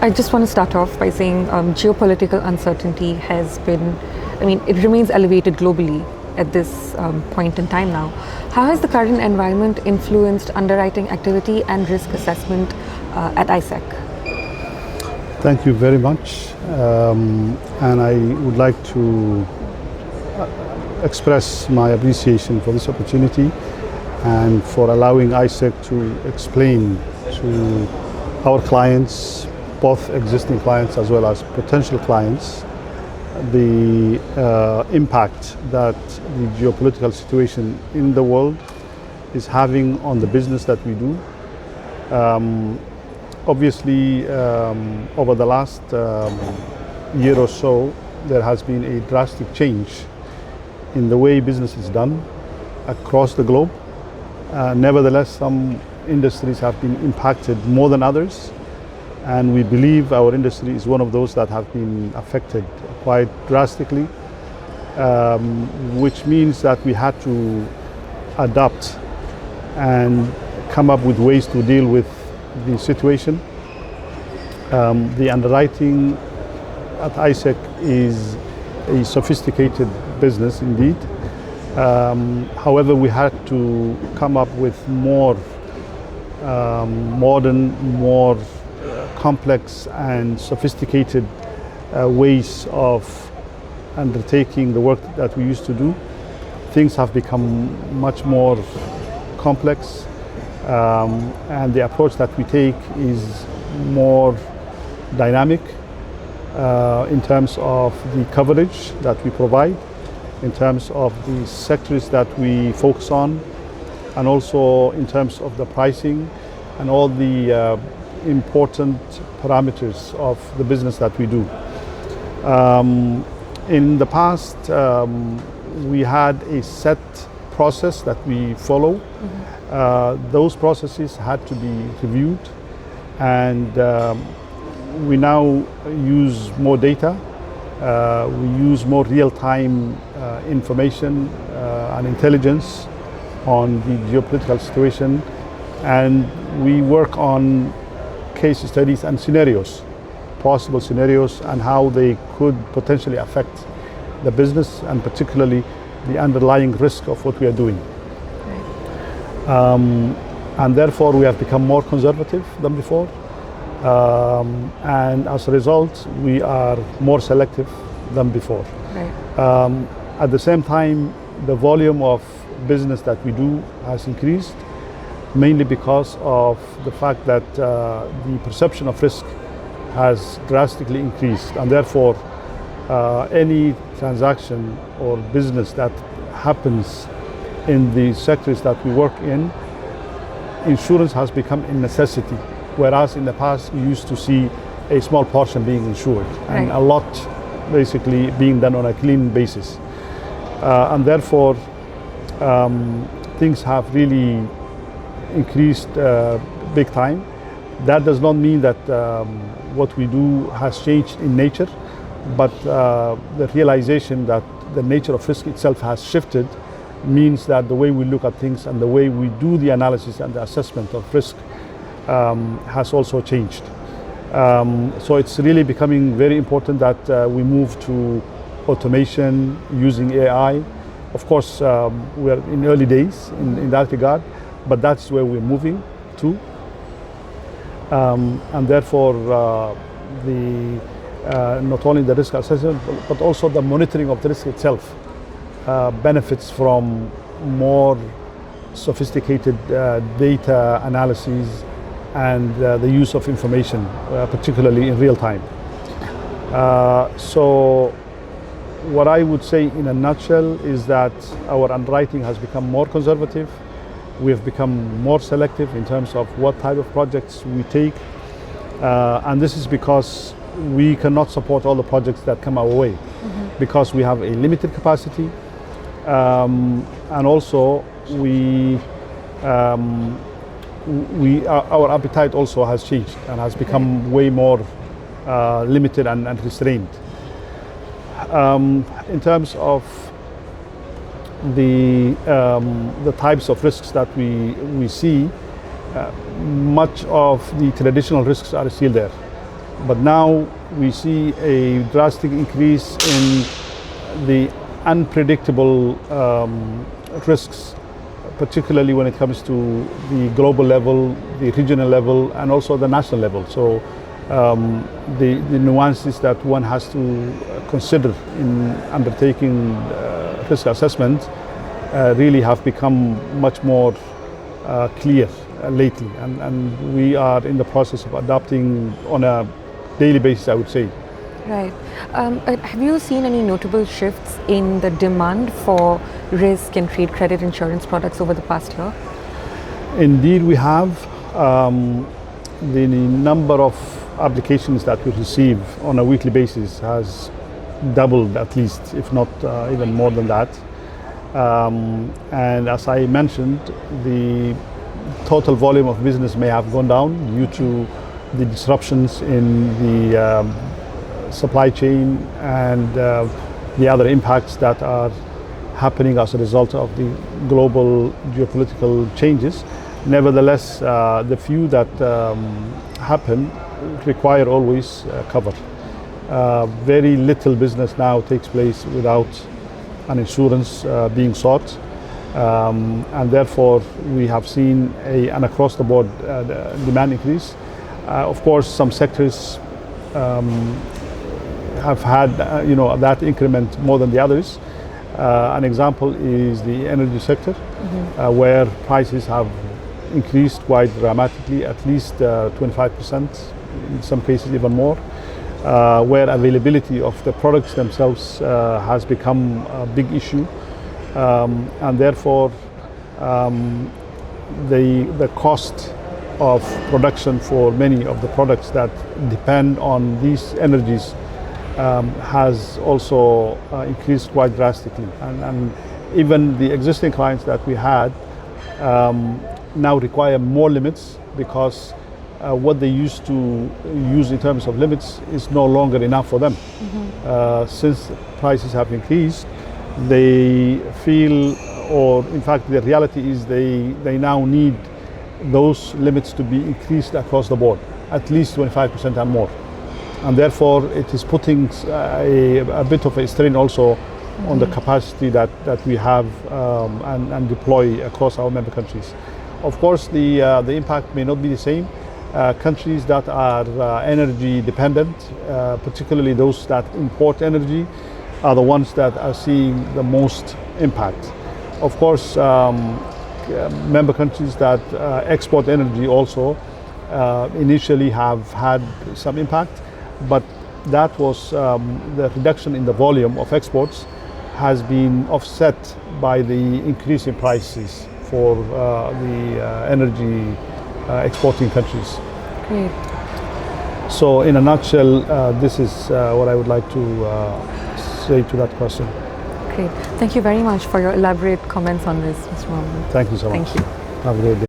I just want to start off by saying geopolitical uncertainty has been, it remains elevated globally at this point in time now. How has the current environment influenced underwriting activity and risk assessment at ICIEC? Thank you very much. And I would like to express my appreciation for this opportunity and for allowing ICIEC to explain to our clients, both existing clients as well as potential clients, the impact that the geopolitical situation in the world is having on the business that we do. Obviously, over the last year or so, there has been a drastic change in the way business is done across the globe. Nevertheless, some industries have been impacted more than others, and we believe our industry is one of those that have been affected quite drastically, which means that we had to adapt and come up with ways to deal with the situation. The underwriting at ICIEC is a sophisticated business indeed. However, we had to come up with more modern, more complex and sophisticated ways of undertaking the work that we used to do. Things have become much more complex, and the approach that we take is more dynamic in terms of the coverage that we provide, in terms of the sectors that we focus on, and also in terms of the pricing and all the important parameters of the business that we do. In the past, we had a set process that we follow. Mm-hmm. Those processes had to be reviewed, and we now use more data. We use more real-time information and intelligence on the geopolitical situation, and we work on case studies and scenarios, possible scenarios, and how they could potentially affect the business and particularly the underlying risk of what we are doing. Right. And therefore we have become more conservative than before, and as a result we are more selective than before. Right. At the same time, the volume of business that we do has increased, mainly because of the fact that the perception of risk has drastically increased, and therefore any transaction or business that happens in the sectors that we work in, insurance has become a necessity, whereas in the past we used to see a small portion being insured. Right. And a lot basically being done on a clean basis, and therefore things have really increased big time. That does not mean that what we do has changed in nature, but the realization that the nature of risk itself has shifted means that the way we look at things and the way we do the analysis and the assessment of risk has also changed. So it's really becoming very important that we move to automation using AI. Of course, we are in early days in that regard, but that's where we're moving to. And therefore, not only the risk assessment, but also the monitoring of the risk itself benefits from more sophisticated data analysis and the use of information, particularly in real time. So what I would say in a nutshell is that our underwriting has become more conservative. We have become more selective in terms of what type of projects we take, and this is because we cannot support all the projects that come our way, mm-hmm. because we have a limited capacity, and also our appetite also has changed and has become way more limited and restrained. In terms of the types of risks that we see, much of the traditional risks are still there. But now we see a drastic increase in the unpredictable risks, particularly when it comes to the global level, the regional level, and also the national level. So the nuances that one has to consider in undertaking risk assessment really have become much more clear lately, and we are in the process of adopting on a daily basis, I would say. Right. Have you seen any notable shifts in the demand for risk and trade credit insurance products over the past year? Indeed, we have. The number of applications that we receive on a weekly basis has doubled at least, if not even more than that. And as I mentioned, the total volume of business may have gone down due to the disruptions in the supply chain and the other impacts that are happening as a result of the global geopolitical changes. Nevertheless, the few that happen require always cover. Very little business now takes place without an insurance being sought, and therefore we have seen an across the board demand increase. Of course, some sectors have had that increment more than the others. An example is the energy sector, where prices have increased quite dramatically, at least 25%, in some cases even more, where availability of the products themselves has become a big issue, and therefore the cost of production for many of the products that depend on these energies has also increased quite drastically, and even the existing clients that we had now require more limits, because what they used to use in terms of limits is no longer enough for them. Since prices have increased, they feel, or in fact the reality is they now need those limits to be increased across the board, at least 25% and more. And therefore it is putting a bit of a strain also on the capacity that we have and deploy across our member countries. Of course, the impact may not be the same. Countries that are energy dependent, particularly those that import energy, are the ones that are seeing the most impact. Of course, member countries that export energy also initially have had some impact, but that was the reduction in the volume of exports has been offset by the increase in prices for the energy exporting countries. Great. So in a nutshell, this is what I would like to say to that question. Great. Thank you very much for your elaborate comments on this, Mr. Mohamud. Thank you so much. Thank you. Have a great day.